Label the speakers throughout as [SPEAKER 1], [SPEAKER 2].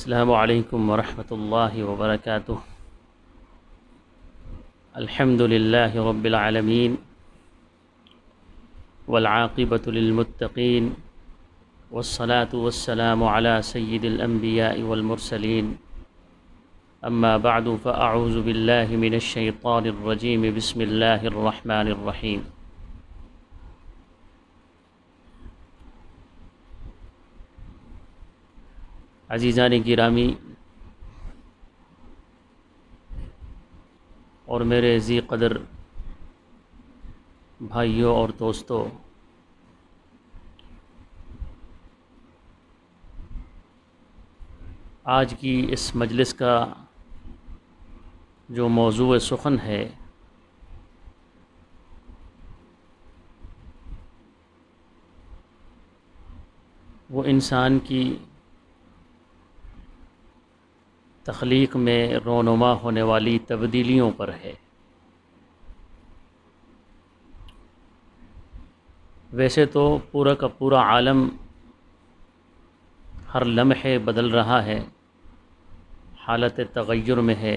[SPEAKER 1] السلام علیکم ورحمۃ اللہ وبرکاتہ۔ الحمد للہ رب العالمین والعاقبۃ للمتقین والصلاة والسلام علی سید الانبیاء والمرسلین، اما بعد فاعوذ باللہ من الشیطان الرجیم، بسم اللہ الرحمن الرحیم۔ عزیزان گرامی اور میرے ذی قدر بھائیوں اور دوستوں، آج کی اس مجلس کا جو موضوع سخن ہے وہ انسان کی تخلیق میں رونما ہونے والی تبدیلیوں پر ہے۔ ویسے تو پورا کا پورا عالم ہر لمحے بدل رہا ہے، حالت تغیر میں ہے۔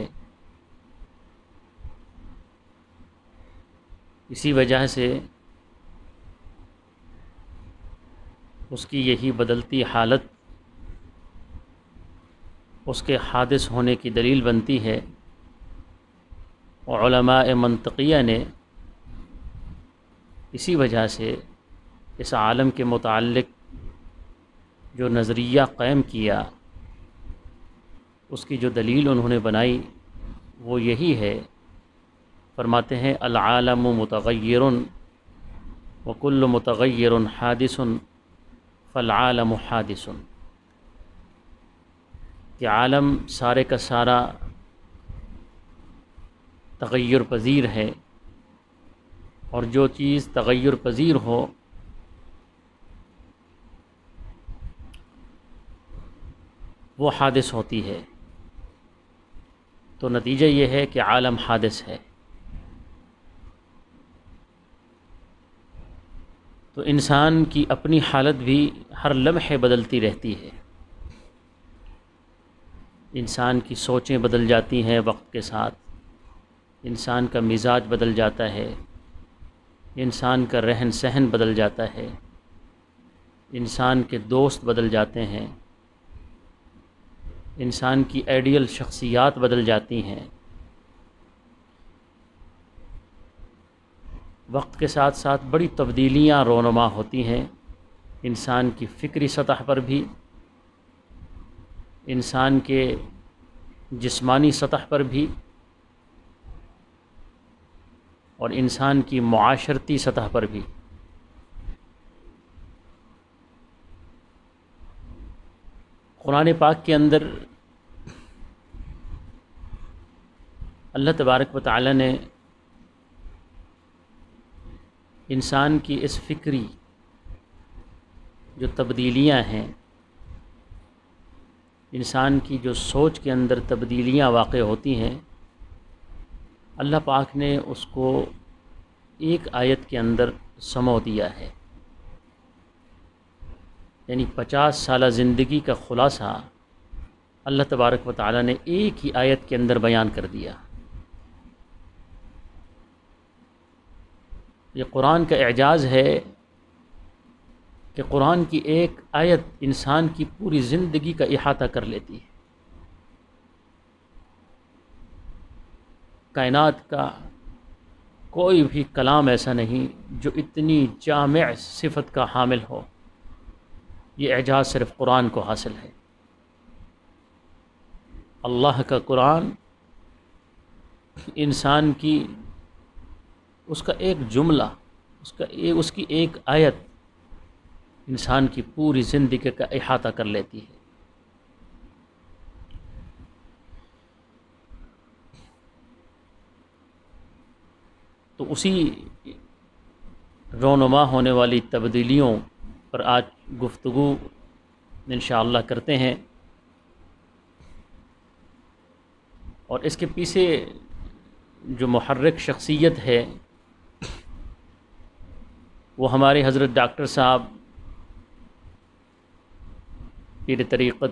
[SPEAKER 1] اسی وجہ سے اس کی یہی بدلتی حالت اس کے حادث ہونے کی دلیل بنتی ہے، اور علماء منطقیہ نے اسی وجہ سے اس عالم کے متعلق جو نظریہ قائم کیا، اس کی جو دلیل انہوں نے بنائی وہ یہی ہے۔ فرماتے ہیں العالم متغیر وکل متغیر حادث فالعالم حادث، کہ عالم سارے کا سارا تغیر پذیر ہے، اور جو چیز تغیر پذیر ہو وہ حادث ہوتی ہے۔ تو نتیجہ یہ ہے کہ عالم حادث ہے۔ تو انسان کی اپنی حالت بھی ہر لمحے بدلتی رہتی ہے۔ انسان کی سوچیں بدل جاتی ہیں وقت کے ساتھ، انسان کا مزاج بدل جاتا ہے، انسان کا رہن سہن بدل جاتا ہے، انسان کے دوست بدل جاتے ہیں، انسان کی آئیڈیل شخصیات بدل جاتی ہیں۔ وقت کے ساتھ ساتھ بڑی تبدیلیاں رونما ہوتی ہیں، انسان کی فکری سطح پر بھی، انسان کے جسمانی سطح پر بھی، اور انسان کی معاشرتی سطح پر بھی۔ قرآن پاک کے اندر اللہ تبارک و تعالی نے انسان کی اس فکری جو تبدیلیاں ہیں، انسان کی جو سوچ کے اندر تبدیلیاں واقع ہوتی ہیں، اللہ پاک نے اس کو ایک آیت کے اندر سمو دیا ہے۔ یعنی 50 سالہ زندگی کا خلاصہ اللہ تبارک و تعالی نے ایک ہی آیت کے اندر بیان کر دیا۔ یہ قرآن کا اعجاز ہے کہ قرآن کی ایک آیت انسان کی پوری زندگی کا احاطہ کر لیتی ہے۔ کائنات کا کوئی بھی کلام ایسا نہیں جو اتنی جامع صفت کا حامل ہو۔ یہ اعجاز صرف قرآن کو حاصل ہے۔ اللہ کا قرآن انسان کی اس کا ایک جملہ، اس کی ایک آیت انسان کی پوری زندگی کا احاطہ کر لیتی ہے۔ تو اسی رونما ہونے والی تبدیلیوں پر آج گفتگو انشاءاللہ کرتے ہیں، اور اس کے پیچھے جو محرک شخصیت ہے وہ ہمارے حضرت ڈاکٹر صاحب پیر طریقت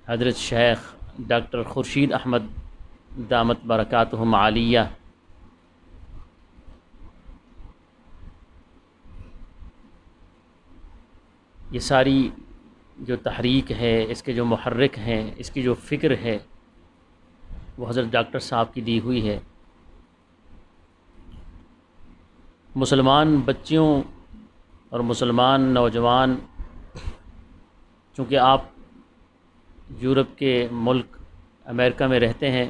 [SPEAKER 1] حضرت شیخ ڈاکٹر خورشید احمد دامت برکاتہم عالیہ یہ ساری جو تحریک ہے، اس کے جو محرک ہیں، اس کی جو فکر ہے، وہ حضرت ڈاکٹر صاحب کی دی ہوئی ہے۔ مسلمان بچیوں اور مسلمان نوجوان، چونکہ آپ یورپ کے ملک امریکہ میں رہتے ہیں،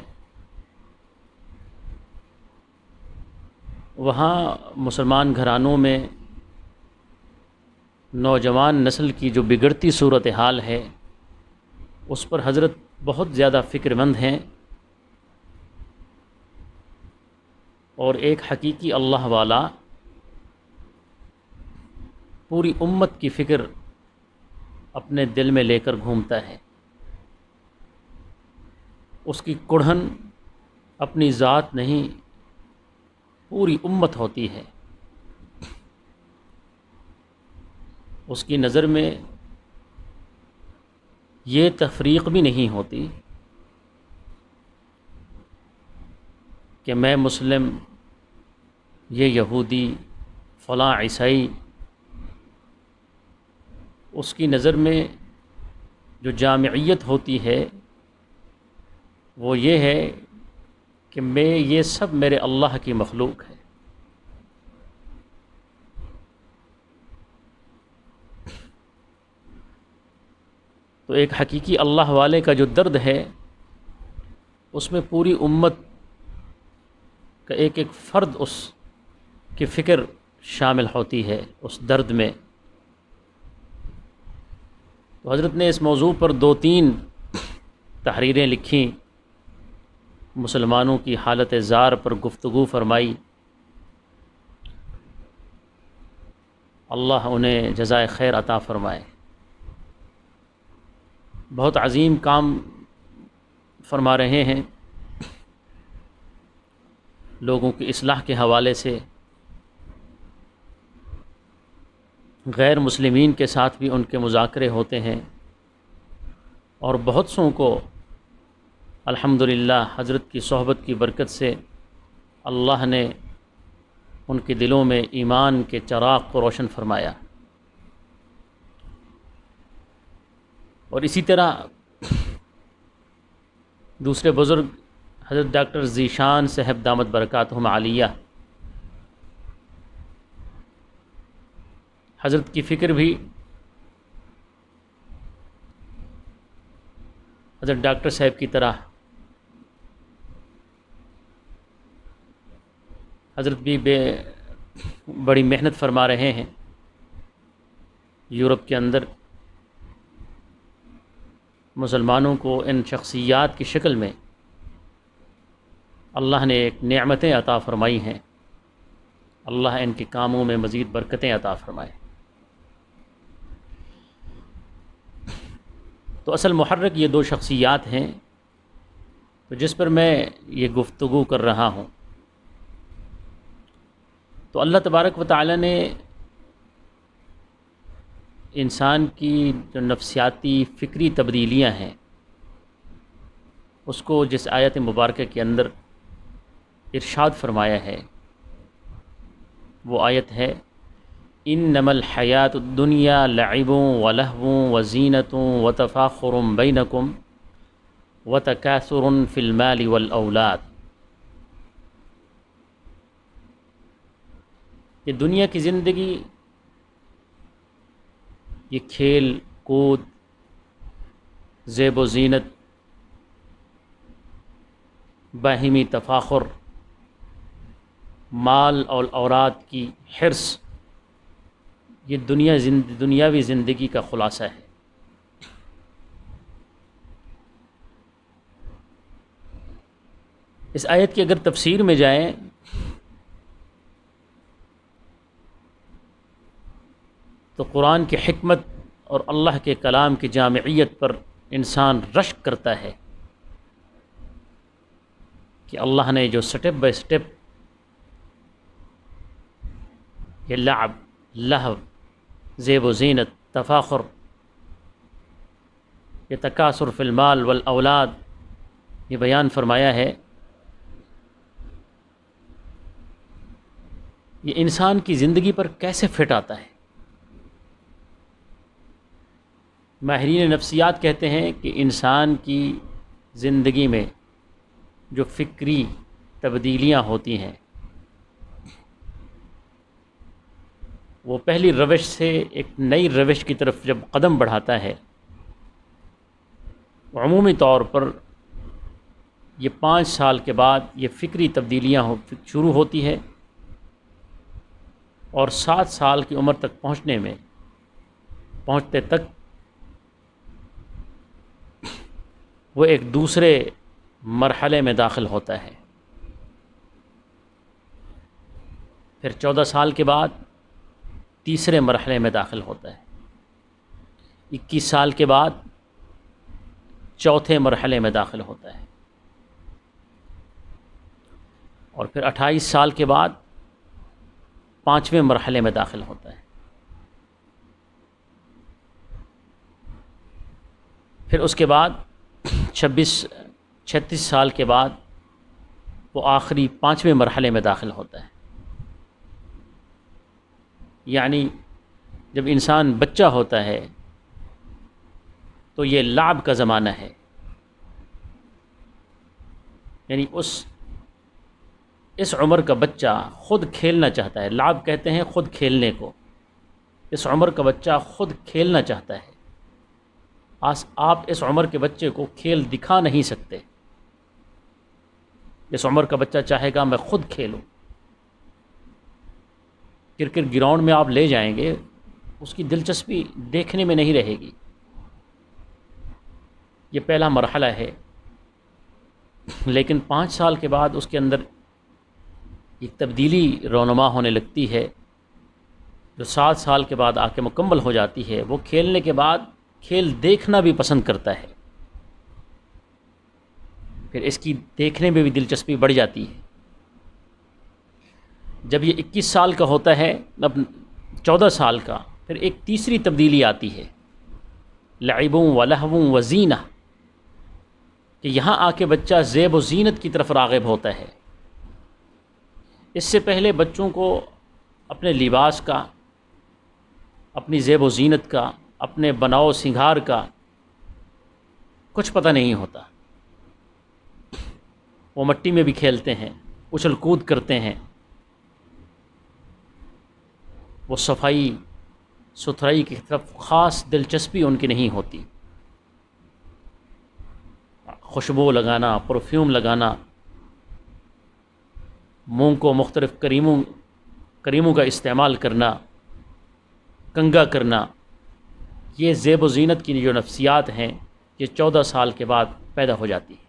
[SPEAKER 1] وہاں مسلمان گھرانوں میں نوجوان نسل کی جو بگڑتی صورتحال ہے، اس پر حضرت بہت زیادہ فکر مند ہیں، اور ایک حقیقی اللہ والا پوری امت کی فکر اپنے دل میں لے کر گھومتا ہے۔ اس کی کڑھن اپنی ذات نہیں، پوری امت ہوتی ہے۔ اس کی نظر میں یہ تفریق بھی نہیں ہوتی کہ میں مسلم، یہ یہودی، فلاں عیسائی۔ اس کی نظر میں جو جامعیت ہوتی ہے وہ یہ ہے کہ یہ سب میرے اللہ کی مخلوق ہے۔ تو ایک حقیقی اللہ والے کا جو درد ہے، اس میں پوری امت کا ایک ایک فرد اس کی فکر شامل ہوتی ہے اس درد میں۔ تو حضرت نے اس موضوع پر 2-3 تحریریں لکھیں، مسلمانوں کی حالت زار پر گفتگو فرمائی۔ اللہ انہیں جزائے خیر عطا فرمائے۔ بہت عظیم کام فرما رہے ہیں، لوگوں کی اصلاح کے حوالے سے، غیر مسلمین کے ساتھ بھی ان کے مذاکرے ہوتے ہیں، اور بہت سوں کو الحمدللہ حضرت کی صحبت کی برکت سے اللہ نے ان کے دلوں میں ایمان کے چراغ کو روشن فرمایا۔ اور اسی طرح دوسرے بزرگ حضرت ڈاکٹر ذیشان صاحب دامت برکاتہم عالیہ، حضرت کی فکر بھی حضرت ڈاکٹر صاحب کی طرح حضرت بھی بڑی محنت فرما رہے ہیں۔ یورپ کے اندر مسلمانوں کو ان شخصیات کی شکل میں اللہ نے ایک نعمتیں عطا فرمائی ہیں، اللہ ان کے کاموں میں مزید برکتیں عطا فرمائے۔ تو اصل محرک یہ 2 شخصیات ہیں، تو جس پر میں یہ گفتگو کر رہا ہوں۔ تو اللہ تبارک و تعالی نے انسان کی جو نفسیاتی فکری تبدیلیاں ہیں، اس کو جس آیت مبارکہ کے اندر ارشاد فرمایا ہے، وہ آیت ہے انما الحیات الدنیا لعب ولہو وزینۃ وتفاخر بینکم وتکاثر فی المال والاولاد۔ یہ دنیا کی زندگی، یہ کھیل کود، زیب و زینت، باہمی تفاخر، مال اور اولاد کی حرص، یہ دنیاوی زندگی کا خلاصہ ہے۔ اس آیت کی اگر تفسیر میں جائیں تو قرآن کی حکمت اور اللہ کے کلام کی جامعیت پر انسان رشک کرتا ہے کہ اللہ نے جو سٹیپ بائی سٹیپ یہ لعب، لہو، زیب و زینت، تفاخر، یہ تکاثر فی المال والاولاد یہ بیان فرمایا ہے، یہ انسان کی زندگی پر کیسے فٹ آتا ہے۔ ماہرین نفسیات کہتے ہیں کہ انسان کی زندگی میں جو فکری تبدیلیاں ہوتی ہیں وہ پہلی روش سے ایک نئی روش کی طرف جب قدم بڑھاتا ہے، عمومی طور پر یہ 5 سال کے بعد یہ فکری تبدیلیاں شروع ہوتی ہے، اور 7 سال کی عمر تک پہنچتے تک وہ ایک دوسرے مرحلے میں داخل ہوتا ہے۔ پھر 14 سال کے بعد تیسرے مرحلے میں داخل ہوتا ہے، 21 سال کے بعد چوتھے مرحلے میں داخل ہوتا ہے، اور پھر 28 سال کے بعد 5ویں مرحلے میں داخل ہوتا ہے۔ پھر اس کے بعد 36 سال کے بعد وہ آخری 5ویں مرحلے میں داخل ہوتا ہے۔ یعنی جب انسان بچہ ہوتا ہے تو یہ لعب کا زمانہ ہے، یعنی اس عمر کا بچہ خود کھیلنا چاہتا ہے، لعب کہتے ہیں خود کھیلنے کو، اس عمر کا بچہ خود کھیلنا چاہتا ہے۔ آپ اس عمر کے بچے کو کھیل دکھا نہیں سکتے۔ اس عمر کا بچہ چاہے گا میں خود کھیلوں۔ کرکٹ گراؤنڈ میں آپ لے جائیں گے، اس کی دلچسپی دیکھنے میں نہیں رہے گی۔ یہ پہلا مرحلہ ہے، لیکن 5 سال کے بعد اس کے اندر ایک تبدیلی رونما ہونے لگتی ہے، جو 7 سال کے بعد آ کے مکمل ہو جاتی ہے۔ وہ کھیلنے کے بعد کھیل دیکھنا بھی پسند کرتا ہے، پھر اس کی دیکھنے میں بھی دلچسپی بڑھ جاتی ہے۔ جب یہ 21 سال کا ہوتا ہے، اب 14 سال کا، پھر ایک تیسری تبدیلی آتی ہے، لعبوں و لہووں و زینہ، کہ یہاں آ کے بچہ زیب و زینت کی طرف راغب ہوتا ہے۔ اس سے پہلے بچوں کو اپنے لباس کا، اپنی زیب و زینت کا، اپنے بناؤ سنگھار کا کچھ پتہ نہیں ہوتا۔ وہ مٹی میں بھی کھیلتے ہیں، اچھل کود کرتے ہیں، وہ صفائی ستھرائی کی طرف خاص دلچسپی ان کی نہیں ہوتی۔ خوشبو لگانا، پرفیوم لگانا، منہ کو مختلف کریموں کا استعمال کرنا، کنگھا کرنا، یہ زیب و زینت کی جو نفسیات ہیں یہ 14 سال کے بعد پیدا ہو جاتی ہے۔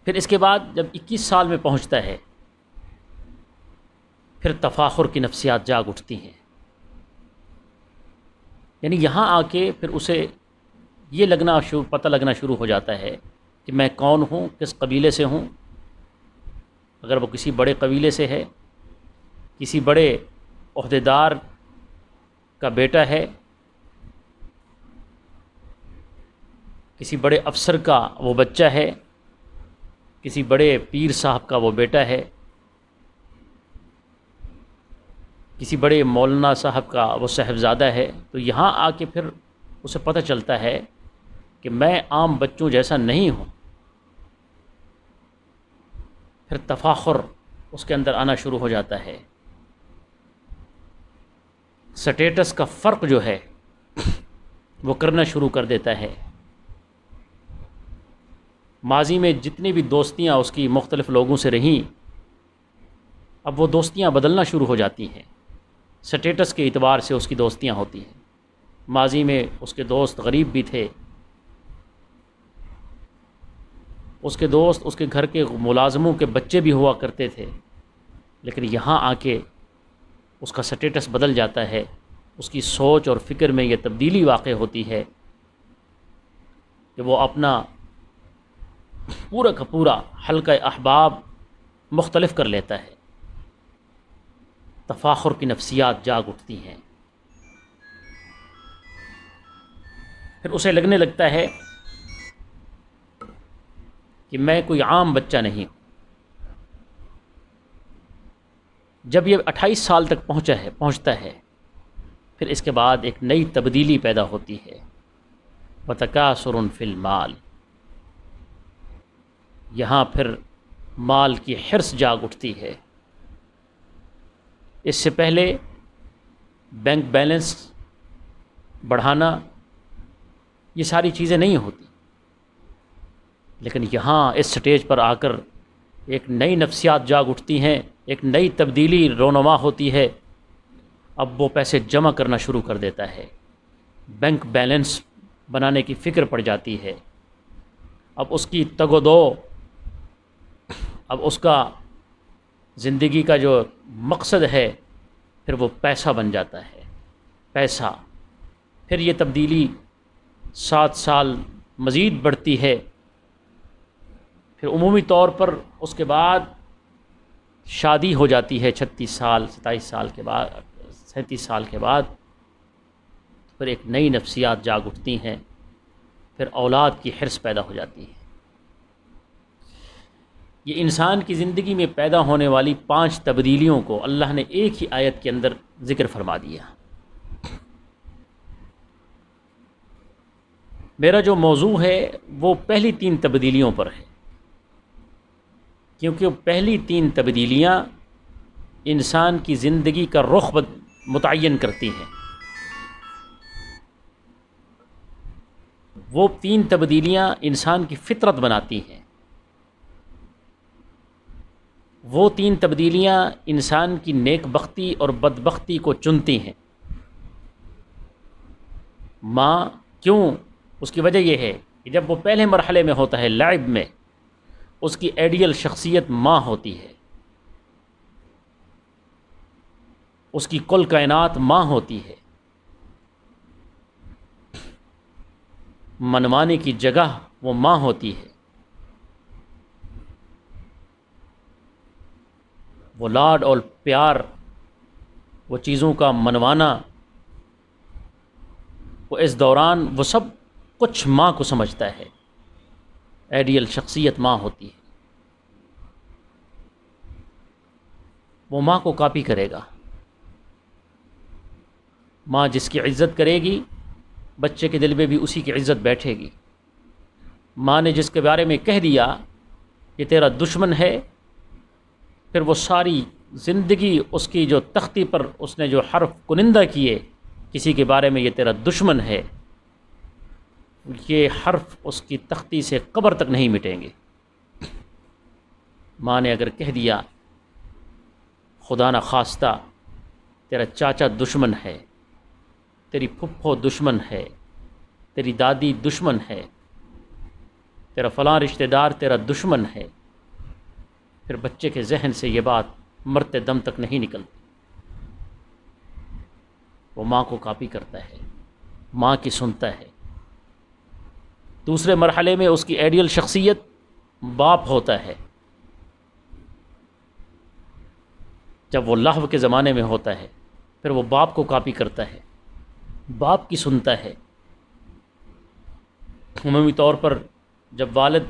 [SPEAKER 1] پھر اس کے بعد جب 21 سال میں پہنچتا ہے، پھر تفاخر کی نفسیات جاگ اٹھتی ہیں۔ یعنی یہاں آ کے پھر اسے یہ پتہ لگنا شروع ہو جاتا ہے کہ میں کون ہوں، کس قبیلے سے ہوں۔ اگر وہ کسی بڑے قبیلے سے ہے، کسی بڑے عہدیدار کا بیٹا ہے، کسی بڑے افسر کا وہ بچہ ہے، کسی بڑے پیر صاحب کا وہ بیٹا ہے، کسی بڑے مولانا صاحب کا وہ صاحبزادہ ہے، تو یہاں آ کے پھر اسے پتہ چلتا ہے کہ میں عام بچوں جیسا نہیں ہوں۔ پھر تفاخر اس کے اندر آنا شروع ہو جاتا ہے۔ سٹیٹس کا فرق جو ہے وہ کرنا شروع کر دیتا ہے۔ ماضی میں جتنی بھی دوستیاں اس کی مختلف لوگوں سے رہیں، اب وہ دوستیاں بدلنا شروع ہو جاتی ہیں۔ سٹیٹس کے اعتبار سے اس کی دوستیاں ہوتی ہیں۔ ماضی میں اس کے دوست غریب بھی تھے، اس کے دوست اس کے گھر کے ملازموں کے بچے بھی ہوا کرتے تھے، لیکن یہاں آ کے اس کا سٹیٹس بدل جاتا ہے، اس کی سوچ اور فکر میں یہ تبدیلی واقع ہوتی ہے کہ وہ اپنا پورا کا پورا حلقہ احباب مختلف کر لیتا ہے۔ تفاخر کی نفسیات جاگ اٹھتی ہیں۔ پھر اسے لگنے لگتا ہے کہ میں کوئی عام بچہ نہیں ہوں۔ جب یہ 28 سال تک پہنچتا ہے پھر اس کے بعد ایک نئی تبدیلی پیدا ہوتی ہے، وَتَكَاثُرٌ فِي الْمَالِ، یہاں پھر مال کی حرص جاگ اٹھتی ہے۔ اس سے پہلے بینک بیلنس بڑھانا یہ ساری چیزیں نہیں ہوتی، لیکن یہاں اس سٹیج پر آ کر ایک نئی نفسیات جاگ اٹھتی ہیں، ایک نئی تبدیلی رونما ہوتی ہے۔ اب وہ پیسے جمع کرنا شروع کر دیتا ہے، بینک بیلنس بنانے کی فکر پڑ جاتی ہے۔ اب اس کی تگ و دو، اب اس کا زندگی کا جو مقصد ہے پھر وہ پیسہ بن جاتا ہے، پیسہ۔ پھر یہ تبدیلی 7 سال مزید بڑھتی ہے، پھر عمومی طور پر اس کے بعد شادی ہو جاتی ہے 36 سال 27 سال کے بعد 37 سال کے بعد، پھر ایک نئی نفسیات جاگ اٹھتی ہیں، پھر اولاد کی حرص پیدا ہو جاتی ہے۔ یہ انسان کی زندگی میں پیدا ہونے والی 5 تبدیلیوں کو اللہ نے ایک ہی آیت کے اندر ذکر فرما دیا۔ میرا جو موضوع ہے وہ پہلی 3 تبدیلیوں پر ہے، کیونکہ پہلی 3 تبدیلیاں انسان کی زندگی کا رخ متعین کرتی ہیں۔ وہ 3 تبدیلیاں انسان کی فطرت بناتی ہیں، وہ 3 تبدیلیاں انسان کی نیک بختی اور بدبختی کو چنتی ہیں۔ ماں کیوں؟ اس کی وجہ یہ ہے کہ جب وہ پہلے مرحلے میں ہوتا ہے لعب میں، اس کی آئیڈیل شخصیت ماں ہوتی ہے، اس کی کل کائنات ماں ہوتی ہے، منوانے کی جگہ وہ ماں ہوتی ہے، وہ لاڈ اور پیار، وہ چیزوں کا منوانا، وہ اس دوران وہ سب کچھ ماں کو سمجھتا ہے، آئیڈیل شخصیت ماں ہوتی ہے۔ وہ ماں کو کاپی کرے گا۔ ماں جس کی عزت کرے گی بچے کے دل میں بھی اسی کی عزت بیٹھے گی۔ ماں نے جس کے بارے میں کہہ دیا یہ تیرا دشمن ہے، پھر وہ ساری زندگی اس کی جو تختی پر اس نے جو حرف کنندہ کیے کسی کے بارے میں یہ تیرا دشمن ہے، یہ حرف اس کی تختی سے قبر تک نہیں مٹیں گے۔ ماں نے اگر کہہ دیا خدا نہ خواستہ تیرا چاچا دشمن ہے، تیری پھپھو دشمن ہے، تیری دادی دشمن ہے، تیرا فلاں رشتہ دار تیرا دشمن ہے، پھر بچے کے ذہن سے یہ بات مرتے دم تک نہیں نکلتی۔ وہ ماں کو کاپی کرتا ہے، ماں کی سنتا ہے۔ دوسرے مرحلے میں اس کی آئیڈیل شخصیت باپ ہوتا ہے۔ جب وہ لہو کے زمانے میں ہوتا ہے پھر وہ باپ کو کاپی کرتا ہے، باپ کی سنتا ہے۔ عمومی طور پر جب والد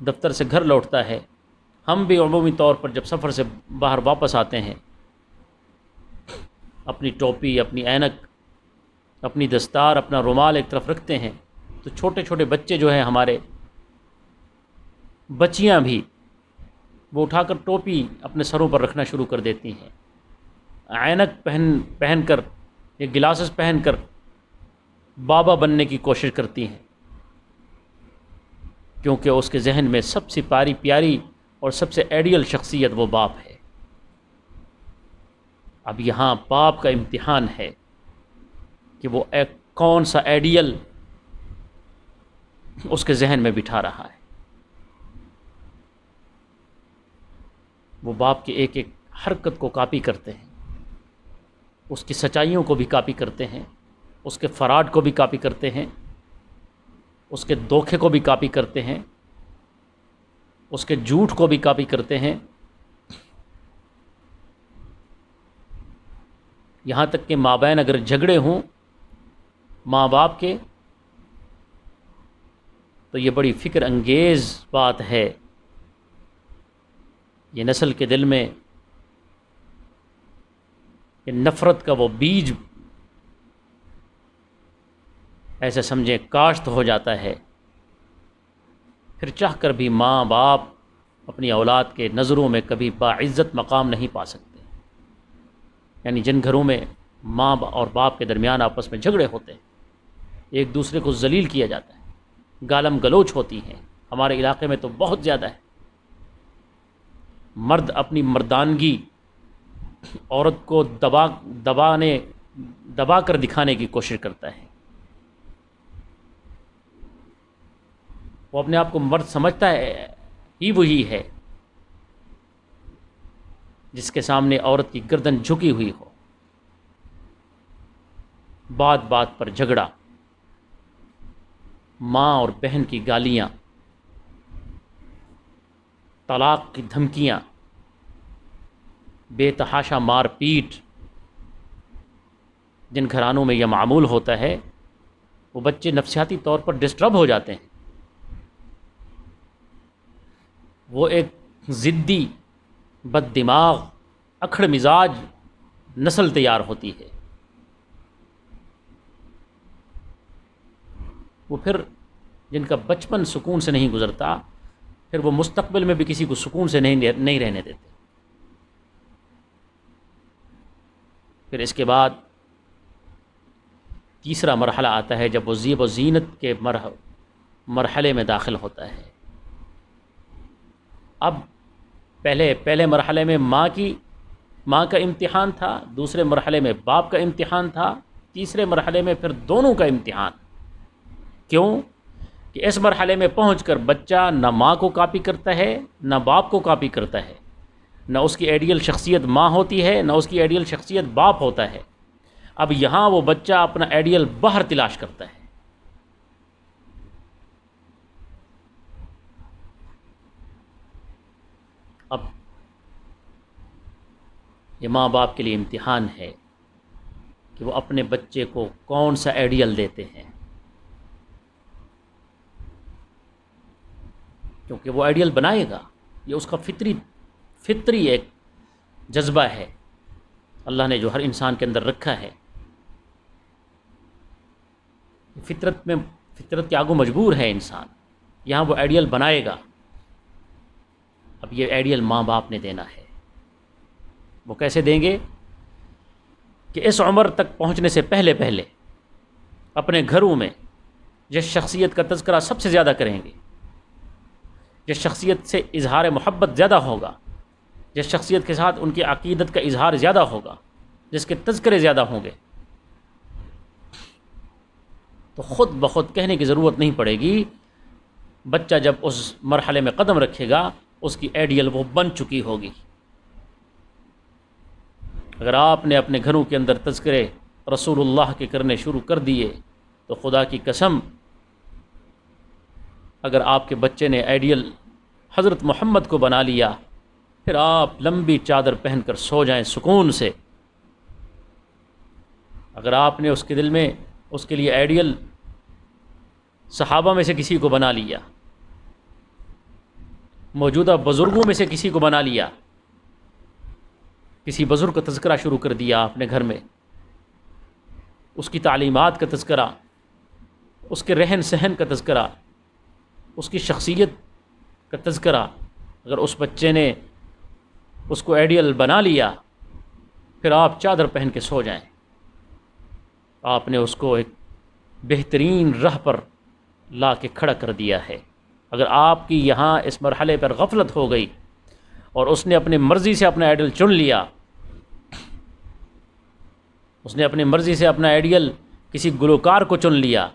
[SPEAKER 1] دفتر سے گھر لوٹتا ہے، ہم بھی عمومی طور پر جب سفر سے باہر واپس آتے ہیں، اپنی ٹوپی، اپنی اینک، اپنی دستار، اپنا رومال ایک طرف رکھتے ہیں، تو چھوٹے چھوٹے بچے جو ہیں ہمارے، بچیاں بھی، وہ اٹھا کر ٹوپی اپنے سروں پر رکھنا شروع کر دیتی ہیں، اینک پہن کر یا گلاسز پہن کر بابا بننے کی کوشش کرتی ہیں، کیونکہ اس کے ذہن میں سب سے پیاری اور سب سے آئیڈیل شخصیت وہ باپ ہے۔ اب یہاں باپ کا امتحان ہے کہ وہ ایک کون سا آئیڈیل اس کے ذہن میں بٹھا رہا ہے۔ وہ باپ کی ایک ایک حرکت کو کاپی کرتے ہیں، اس کی سچائیوں کو بھی کاپی کرتے ہیں، اس کے فراڈ کو بھی کاپی کرتے ہیں، اس کے دھوکے کو بھی کاپی کرتے ہیں، اس کے جھوٹ کو بھی کاپی کرتے ہیں، یہاں تک کہ مابین اگر جھگڑے ہوں ماں باپ کے تو یہ بڑی فکر انگیز بات ہے. یہ نسل کے دل میں یہ نفرت کا وہ بیج ایسے سمجھیں کاشت ہو جاتا ہے. پھر چاہ کر بھی ماں باپ اپنی اولاد کے نظروں میں کبھی باعزت مقام نہیں پا سکتے. یعنی جن گھروں میں ماں اور باپ کے درمیان آپس میں جھگڑے ہوتے ہیں، ایک دوسرے کو ذلیل کیا جاتا ہے، گالم گلوچ ہوتی ہیں، ہمارے علاقے میں تو بہت زیادہ ہے. مرد اپنی مردانگی عورت کو دبا کر دکھانے کی کوشش کرتا ہے. وہ اپنے آپ کو مرد سمجھتا ہے ہی وہی ہے جس کے سامنے عورت کی گردن جھکی ہوئی ہو. بات بات پر جھگڑا، ماں اور بہن کی گالیاں، طلاق کی دھمکیاں، بے تحاشا مار پیٹ. جن گھرانوں میں یہ معمول ہوتا ہے وہ بچے نفسیاتی طور پر ڈسٹرب ہو جاتے ہیں. وہ ایک ضدی، بد دماغ، اکھڑ مزاج نسل تیار ہوتی ہے. وہ پھر جن کا بچپن سکون سے نہیں گزرتا، پھر وہ مستقبل میں بھی کسی کو سکون سے نہیں رہنے دیتے. پھر اس کے بعد تیسرا مرحلہ آتا ہے جب وہ زیب و زینت کے مرحلے میں داخل ہوتا ہے. اب پہلے مرحلے میں ماں کا امتحان تھا، دوسرے مرحلے میں باپ کا امتحان تھا، تیسرے مرحلے میں پھر دونوں کا امتحان. کیوں کہ اس مرحلے میں پہنچ کر بچہ نہ ماں کو کاپی کرتا ہے نہ باپ کو کاپی کرتا ہے، نہ اس کی آئیڈیل شخصیت ماں ہوتی ہے نہ اس کی آئیڈیل شخصیت باپ ہوتا ہے. اب یہاں وہ بچہ اپنا آئیڈیل باہر تلاش کرتا ہے. اب یہ ماں باپ کے لیے امتحان ہے کہ وہ اپنے بچے کو کون سا آئیڈیل دیتے ہیں، کیونکہ وہ آئیڈیل بنائے گا. یہ اس کا فطری ایک جذبہ ہے اللہ نے جو ہر انسان کے اندر رکھا ہے. فطرت کے آگے مجبور ہے انسان. یہاں وہ آئیڈیل بنائے گا. اب یہ آئیڈیل ماں باپ نے دینا ہے. وہ کیسے دیں گے کہ اس عمر تک پہنچنے سے پہلے اپنے گھروں میں جس شخصیت کا تذکرہ سب سے زیادہ کریں گے، جس شخصیت سے اظہار محبت زیادہ ہوگا، جس شخصیت کے ساتھ ان کی عقیدت کا اظہار زیادہ ہوگا، جس کے تذکرے زیادہ ہوں گے، تو خود بخود کہنے کی ضرورت نہیں پڑے گی. بچہ جب اس مرحلے میں قدم رکھے گا اس کی آئیڈیل وہ بن چکی ہوگی. اگر آپ نے اپنے گھروں کے اندر تذکرے رسول اللہ کے کرنے شروع کر دیے تو خدا کی قسم اگر آپ کے بچے نے آئیڈیل حضرت محمد کو بنا لیا، پھر آپ لمبی چادر پہن کر سو جائیں سکون سے. اگر آپ نے اس کے دل میں اس کے لیے آئیڈیل صحابہ میں سے کسی کو بنا لیا، موجودہ بزرگوں میں سے کسی کو بنا لیا، کسی بزرگ کا تذکرہ شروع کر دیا اپنے گھر میں، اس کی تعلیمات کا تذکرہ، اس کے رہن سہن کا تذکرہ، اس کی شخصیت کا تذکرہ، اگر اس بچے نے اس کو آئیڈیل بنا لیا، پھر آپ چادر پہن کے سو جائیں. آپ نے اس کو ایک بہترین راہ پر لا کے کھڑا کر دیا ہے. اگر آپ کی یہاں اس مرحلے پر غفلت ہو گئی اور اس نے اپنی مرضی سے اپنا آئیڈیل چن لیا، اس نے اپنی مرضی سے اپنا آئیڈیل کسی گلوکار کو چن لیا،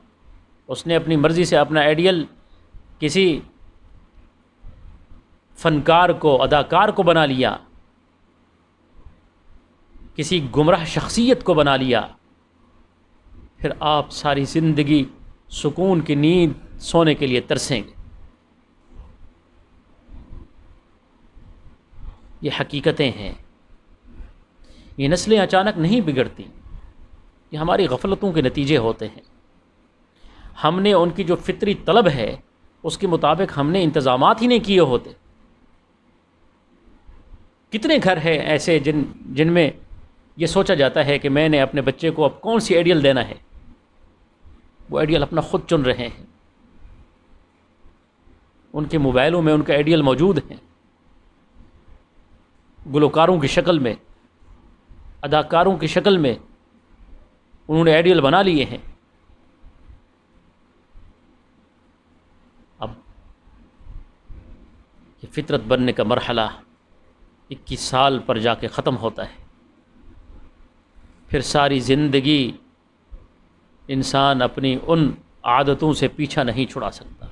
[SPEAKER 1] اس نے اپنی مرضی سے اپنا آئیڈیل کسی فنکار کو، اداکار کو بنا لیا، کسی گمراہ شخصیت کو بنا لیا، پھر آپ ساری زندگی سکون کی نیند سونے کے لیے ترسیں گے. یہ حقیقتیں ہیں. یہ نسلیں اچانک نہیں بگڑتی، یہ ہماری غفلتوں کے نتیجے ہوتے ہیں. ہم نے ان کی جو فطری طلب ہے اس کے مطابق ہم نے انتظامات ہی نہیں کیے ہوتے. کتنے گھر ہیں ایسے جن میں یہ سوچا جاتا ہے کہ میں نے اپنے بچے کو اب کون سی ایڈیل دینا ہے، وہ ایڈیل اپنا خود چن رہے ہیں، ان کے موبائلوں میں ان کا ایڈیل موجود ہیں، گلوکاروں کی شکل میں، اداکاروں کی شکل میں انہوں نے ایڈیل بنا لیے ہیں. اب یہ فطرت بننے کا مرحلہ 21 سال پر جا کے ختم ہوتا ہے. پھر ساری زندگی انسان اپنی ان عادتوں سے پیچھا نہیں چھڑا سکتا.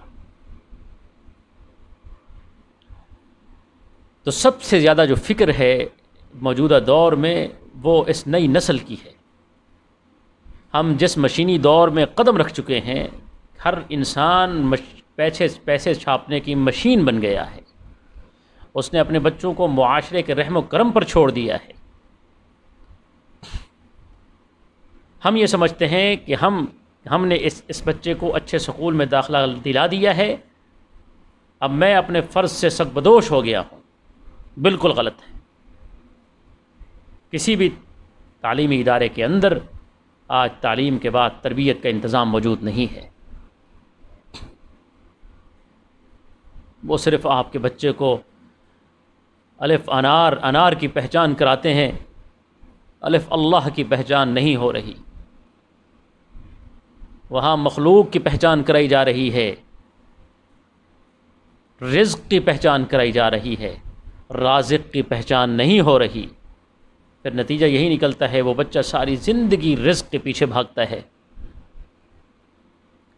[SPEAKER 1] تو سب سے زیادہ جو فکر ہے موجودہ دور میں وہ اس نئی نسل کی ہے. ہم جس مشینی دور میں قدم رکھ چکے ہیں، ہر انسان پیسے چھاپنے کی مشین بن گیا ہے. اس نے اپنے بچوں کو معاشرے کے رحم و کرم پر چھوڑ دیا ہے. ہم یہ سمجھتے ہیں کہ ہم نے اس بچے کو اچھے سکول میں داخلہ دلا دیا ہے، اب میں اپنے فرض سے سربدوش ہو گیا ہوں. بالکل غلط ہے. کسی بھی تعلیمی ادارے کے اندر آج تعلیم کے بعد تربیت کا انتظام موجود نہیں ہے. وہ صرف آپ کے بچے کو الف انار کی پہچان کراتے ہیں، الف اللہ کی پہچان نہیں ہو رہی. وہاں مخلوق کی پہچان کرائی جا رہی ہے، رزق کی پہچان کرائی جا رہی ہے، رازق کی پہچان نہیں ہو رہی. پھر نتیجہ یہی نکلتا ہے وہ بچہ ساری زندگی رزق کے پیچھے بھاگتا ہے.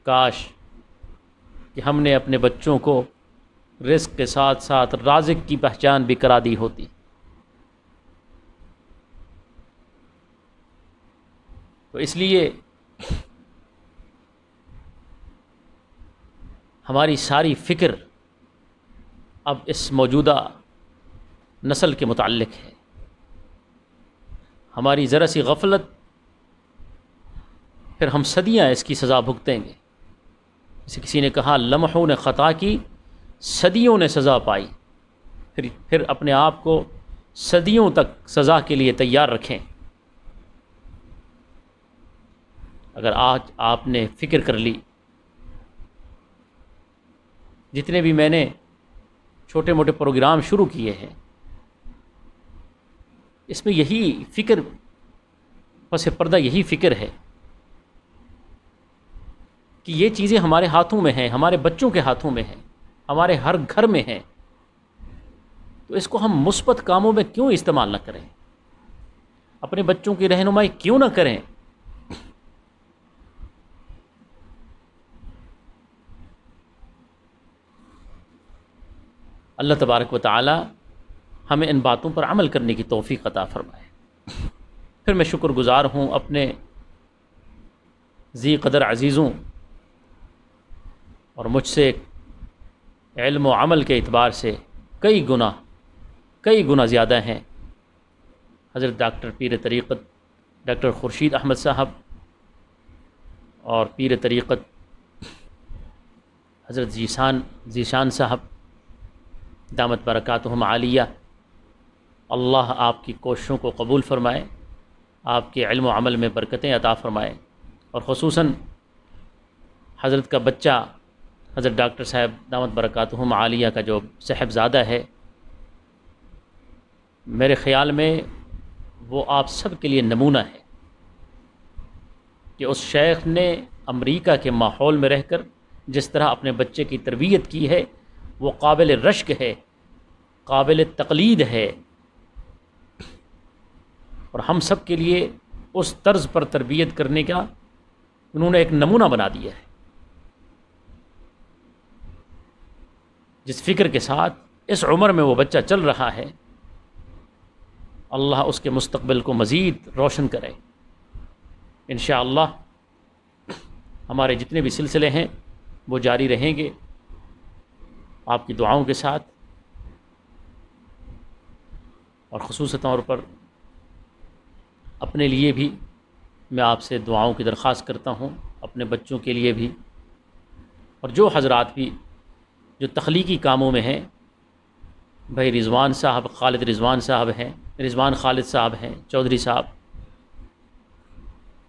[SPEAKER 1] کاش کہ ہم نے اپنے بچوں کو رزق کے ساتھ ساتھ رازق کی پہچان بھی کرا دی ہوتی. تو اس لیے ہماری ساری فکر اب اس موجودہ نسل کے متعلق ہے. ہماری ذرا سی غفلت پھر ہم صدیاں اس کی سزا بھگتیں گے. جیسے کسی نے کہا لمحوں نے خطا کی، صدیوں نے سزا پائی. پھر اپنے آپ کو صدیوں تک سزا کے لیے تیار رکھیں. اگر آج آپ نے فکر کر لی، جتنے بھی میں نے چھوٹے موٹے پروگرام شروع کیے ہیں، اس میں یہی فکر پس پردہ یہی فکر ہے کہ یہ چیزیں ہمارے ہاتھوں میں ہیں، ہمارے بچوں کے ہاتھوں میں ہیں، ہمارے ہر گھر میں ہیں. تو اس کو ہم مثبت کاموں میں کیوں استعمال نہ کریں؟ اپنے بچوں کی رہنمائی کیوں نہ کریں؟ اللہ تبارک و تعالی ہمیں ان باتوں پر عمل کرنے کی توفیق عطا فرمائے. پھر میں شکر گزار ہوں اپنے ذی قدر عزیزوں اور مجھ سے علم و عمل کے اعتبار سے کئی گنا زیادہ ہیں حضرت ڈاکٹر پیر طریقت ڈاکٹر خورشید احمد صاحب اور پیر طریقت حضرت ذیشان صاحب دامت برکاتہم عالیہ. اللہ آپ کی کوششوں کو قبول فرمائے، آپ کے علم و عمل میں برکتیں عطا فرمائے. اور خصوصاً حضرت کا بچہ حضرت ڈاکٹر صاحب دامت برکاتہم عالیہ کا جو صاحبزادہ ہے، میرے خیال میں وہ آپ سب کے لیے نمونہ ہے کہ اس شیخ نے امریکہ کے ماحول میں رہ کر جس طرح اپنے بچے کی تربیت کی ہے وہ قابل رشک ہے، قابل تقلید ہے. اور ہم سب کے لیے اس طرز پر تربیت کرنے کا انہوں نے ایک نمونہ بنا دیا ہے. جس فکر کے ساتھ اس عمر میں وہ بچہ چل رہا ہے، اللہ اس کے مستقبل کو مزید روشن کرے. انشاءاللہ ہمارے جتنے بھی سلسلے ہیں وہ جاری رہیں گے آپ کی دعاؤں کے ساتھ. اور خصوصی طور پر اپنے لیے بھی میں آپ سے دعاؤں کی درخواست کرتا ہوں، اپنے بچوں کے لیے بھی، اور جو حضرات بھی جو تخلیقی کاموں میں ہیں، بھائی رضوان صاحب، خالد رضوان صاحب ہیں، رضوان خالد صاحب ہیں، چودھری صاحب،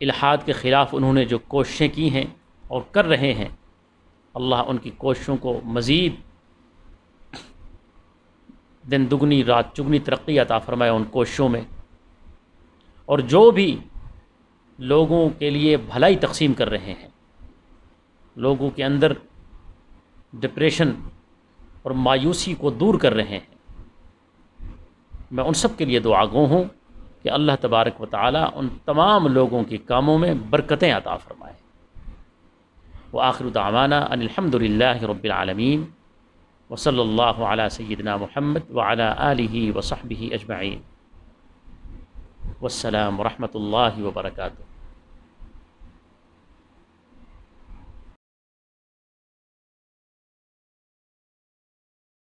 [SPEAKER 1] الحاد کے خلاف انہوں نے جو کوششیں کی ہیں اور کر رہے ہیں، اللہ ان کی کوششوں کو مزید دن دگنی رات چگنی ترقی عطا فرمائے ان کوششوں میں، اور جو بھی لوگوں کے لیے بھلائی تقسیم کر رہے ہیں، لوگوں کے اندر ڈپریشن اور مایوسی کو دور کر رہے ہیں، میں ان سب کے لیے دعا گو ہوں کہ اللہ تبارک و تعالی ان تمام لوگوں کے کاموں میں برکتیں عطا فرمائے۔ وآخر دعوانا ان الحمد للہ رب العالمین، وصلی اللہ علی سیدنا محمد وعلی آلہ وصحبہ اجمعین، والسلام ورحمۃ اللہ وبرکاتہ۔